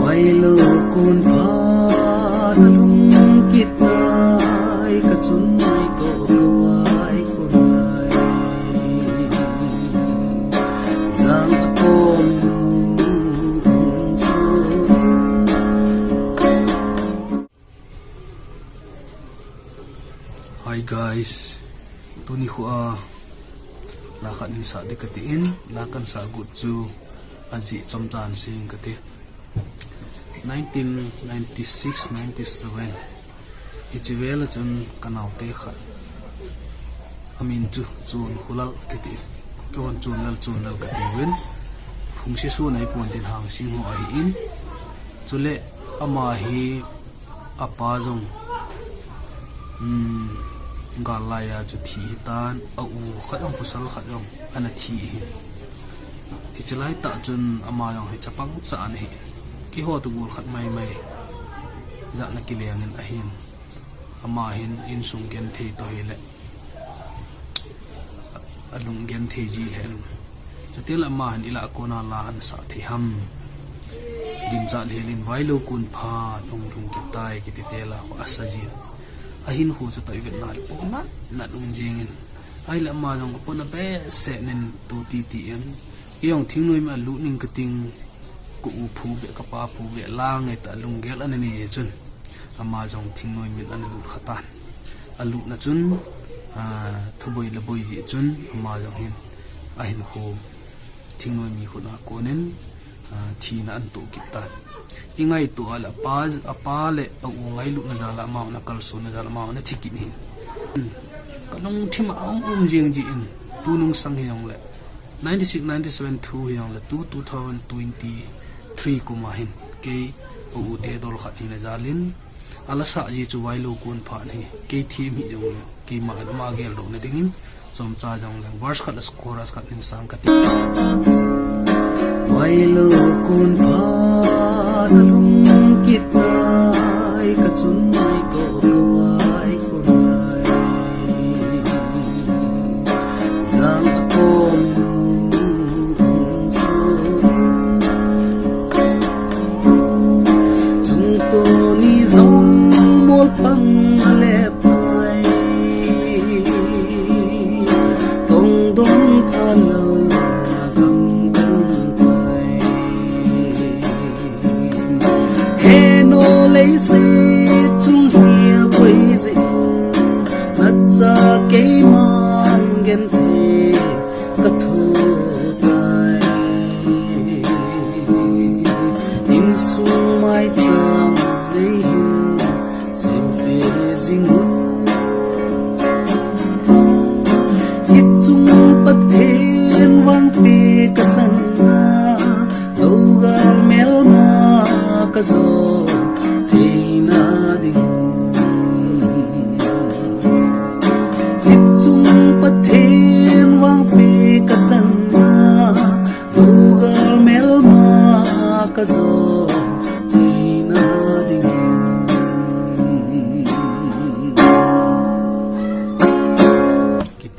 Vailou kun phat lung kitai ka chun mai ko kawai kun lai zang akom so. Hi guys, tuni khua lakan ni sa dikatiin lakan sa gutsu aji chomchan sing kati 1996-97 ichivel chun kanao te kha amin chu chun hulal kiti kon chunlal kati wen phungsi su nai pon tin hang sing ho ai in chule ama hi apa jong galaya chu thi tan au khadam pusal khadam ana thi hi hichlai ta chun ama yong hi chapang cha an hi ki ho tu gul khat mai za na ki leng a hin ama hin in sung gen the to hi le alung gen the ji len chatel ama han ila kona la an sa thi ham gin cha lelin Vailou kun phat lung ki tai ki ti tela asajin ahin hu cha tai vet na po na lung jingin ai la ma jong pon be se nen tu ti ti em yong thing noi ma lu ning ka ting ku u phu be ka pa phu be lang e ta lung gel an ni chun ama jong thing noi min an lu khatan alu na chun thuboi la boi ji chun ama jong hin ahin hu thing noi mi khu na ko nen thi na an tu ki tan ingai tu ala paz apale au ngai lu na jala ma na kal so na jala ma na thikin hin kanong thima ong jing ji in tu nung sang hyong le 96-97 2 hyong le 2023 kuma hin ke u te dol khat hin jalin ala sa ji chu Vailou kun phat hi ke thim hi jong le ke ma ma gel do na dingin chom cha jong le verse khat chorus khat sang kati Vailou kun phat lung kitai ka chun mai ko kawai kun lai zang akom so chung to ni zong mol pang le pai tong dong ta lo lấy xe chung hia với gì nát ra cái man ghen thế cất thô tai in sung mai chang lấy hiu xem về dinh ngút hít chung bất thiên vang pe cất chân đâu ga mel ma cất gió Keep